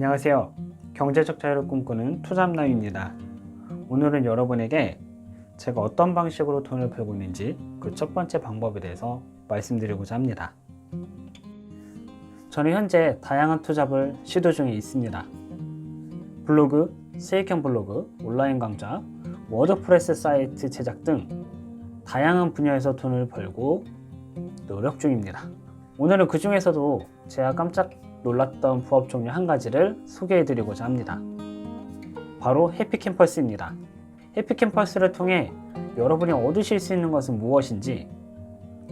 안녕하세요. 경제적 자유를 꿈꾸는 투잡남입니다. 오늘은 여러분에게 제가 어떤 방식으로 돈을 벌고 있는지 그 첫 번째 방법에 대해서 말씀드리고자 합니다. 저는 현재 다양한 투잡을 시도 중에 있습니다. 블로그, 수익형 블로그, 온라인 강좌, 워드프레스 사이트 제작 등 다양한 분야에서 돈을 벌고 노력 중입니다. 오늘은 그 중에서도 제가 깜짝 놀랐던 부업 종류 한 가지를 소개해 드리고자 합니다. 바로 해피캠퍼스입니다. 해피캠퍼스를 통해 여러분이 얻으실 수 있는 것은 무엇인지,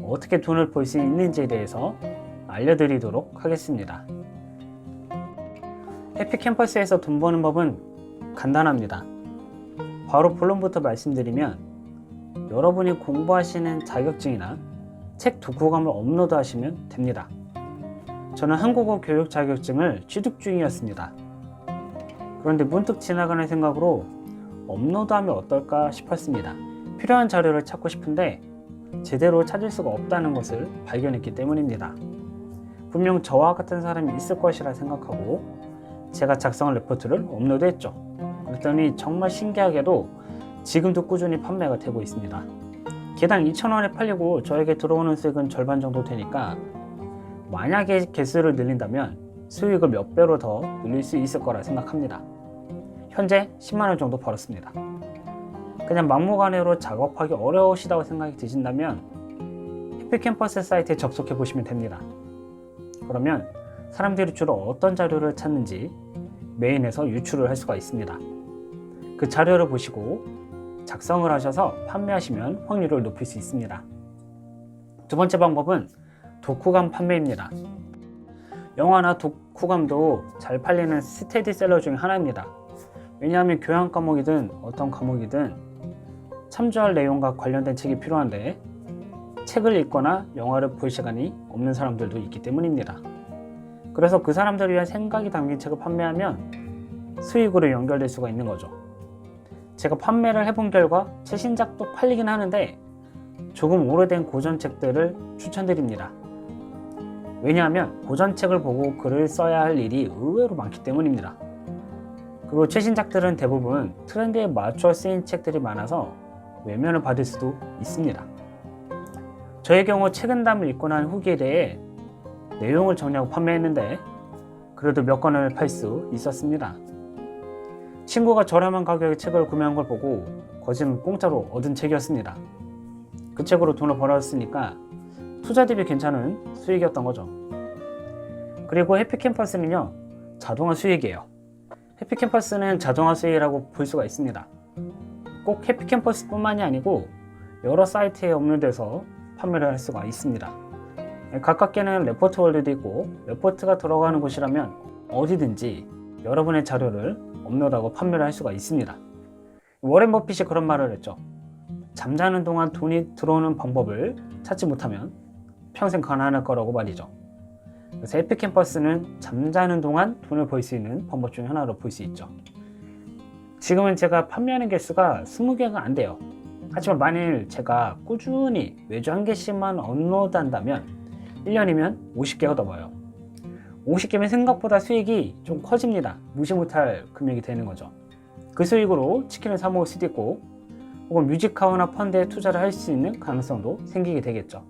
어떻게 돈을 벌 수 있는지에 대해서 알려드리도록 하겠습니다. 해피캠퍼스에서 돈 버는 법은 간단합니다. 바로 본론부터 말씀드리면, 여러분이 공부하시는 자격증이나 책 독후감을 업로드 하시면 됩니다. 저는 한국어 교육 자격증을 취득 중이었습니다. 그런데 문득 지나가는 생각으로 업로드하면 어떨까 싶었습니다. 필요한 자료를 찾고 싶은데 제대로 찾을 수가 없다는 것을 발견했기 때문입니다. 분명 저와 같은 사람이 있을 것이라 생각하고 제가 작성한 레포트를 업로드했죠. 그랬더니 정말 신기하게도 지금도 꾸준히 판매가 되고 있습니다. 개당 2,000원에 팔리고 저에게 들어오는 수익은 절반 정도 되니까 만약에 개수를 늘린다면 수익을 몇 배로 더 늘릴 수 있을 거라 생각합니다. 현재 10만원 정도 벌었습니다. 그냥 막무가내로 작업하기 어려우시다고 생각이 드신다면 해피캠퍼스 사이트에 접속해 보시면 됩니다. 그러면 사람들이 주로 어떤 자료를 찾는지 메인에서 유출을 할 수가 있습니다. 그 자료를 보시고 작성을 하셔서 판매하시면 확률을 높일 수 있습니다. 두 번째 방법은 독후감 판매입니다. 영화나 독후감도 잘 팔리는 스테디셀러 중 하나입니다. 왜냐하면 교양 과목이든 어떤 과목이든 참조할 내용과 관련된 책이 필요한데 책을 읽거나 영화를 볼 시간이 없는 사람들도 있기 때문입니다. 그래서 그 사람들을 위한 생각이 담긴 책을 판매하면 수익으로 연결될 수가 있는 거죠. 제가 판매를 해본 결과 최신작도 팔리긴 하는데 조금 오래된 고전책들을 추천드립니다. 왜냐하면 고전책을 보고 글을 써야 할 일이 의외로 많기 때문입니다. 그리고 최신작들은 대부분 트렌드에 맞춰 쓰인 책들이 많아서 외면을 받을 수도 있습니다. 저의 경우 최근담을 읽고 난 후기에 대해 내용을 정리하고 판매했는데 그래도 몇 권을 팔 수 있었습니다. 친구가 저렴한 가격에 책을 구매한 걸 보고 거진 공짜로 얻은 책이었습니다. 그 책으로 돈을 벌었으니까 투자 대비 괜찮은 수익이었던 거죠. 그리고 해피캠퍼스는요, 자동화 수익이에요. 해피캠퍼스는 자동화 수익이라고 볼 수가 있습니다. 꼭 해피캠퍼스 뿐만이 아니고 여러 사이트에 업로드해서 판매를 할 수가 있습니다. 가깝게는 레포트월드도 있고 레포트가 들어가는 곳이라면 어디든지 여러분의 자료를 업로드하고 판매를 할 수가 있습니다. 워렌 버핏이 그런 말을 했죠. 잠자는 동안 돈이 들어오는 방법을 찾지 못하면 평생 가난할 거라고 말이죠. 그래서 해피캠퍼스는 잠자는 동안 돈을 벌 수 있는 방법 중 하나로 볼 수 있죠. 지금은 제가 판매하는 개수가 20개가 안 돼요. 하지만 만일 제가 꾸준히 매주 한 개씩만 업로드 한다면 1년이면 50개가 넘어요. 50개면 생각보다 수익이 좀 커집니다. 무시 못할 금액이 되는 거죠. 그 수익으로 치킨을 사 먹을 수도 있고 혹은 뮤직하우나 펀드에 투자를 할 수 있는 가능성도 생기게 되겠죠.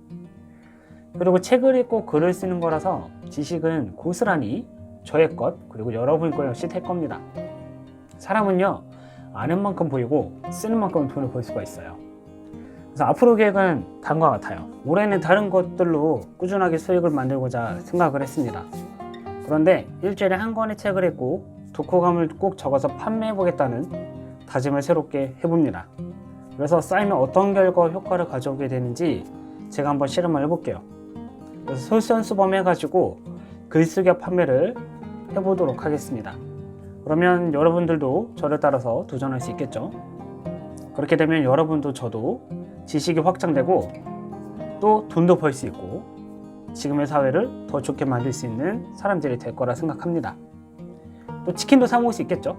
그리고 책을 읽고 글을 쓰는 거라서 지식은 고스란히 저의 것 그리고 여러분 것 역시 될 겁니다. 사람은요, 아는 만큼 보이고 쓰는 만큼 돈을 벌 수가 있어요. 그래서 앞으로 계획은 다음과 같아요. 올해는 다른 것들로 꾸준하게 수익을 만들고자 생각을 했습니다. 그런데 일주일에 한 권의 책을 읽고 독후감을 꼭 적어서 판매해 보겠다는 다짐을 새롭게 해봅니다. 그래서 쌓이면 어떤 결과 효과를 가져오게 되는지 제가 한번 실험을 해볼게요. 그래서 솔선수범 해가지고 글쓰기 판매를 해보도록 하겠습니다. 그러면 여러분들도 저를 따라서 도전할 수 있겠죠. 그렇게 되면 여러분도 저도 지식이 확장되고 또 돈도 벌 수 있고 지금의 사회를 더 좋게 만들 수 있는 사람들이 될 거라 생각합니다. 또 치킨도 사 먹을 수 있겠죠.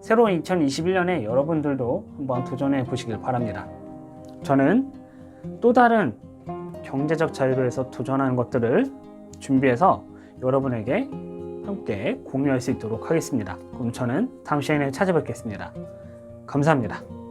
새로운 2021년에 여러분들도 한번 도전해 보시길 바랍니다. 저는 또 다른 경제적 자유를 위해서 도전하는 것들을 준비해서 여러분에게 함께 공유할 수 있도록 하겠습니다. 그럼 저는 다음 시간에 찾아뵙겠습니다. 감사합니다.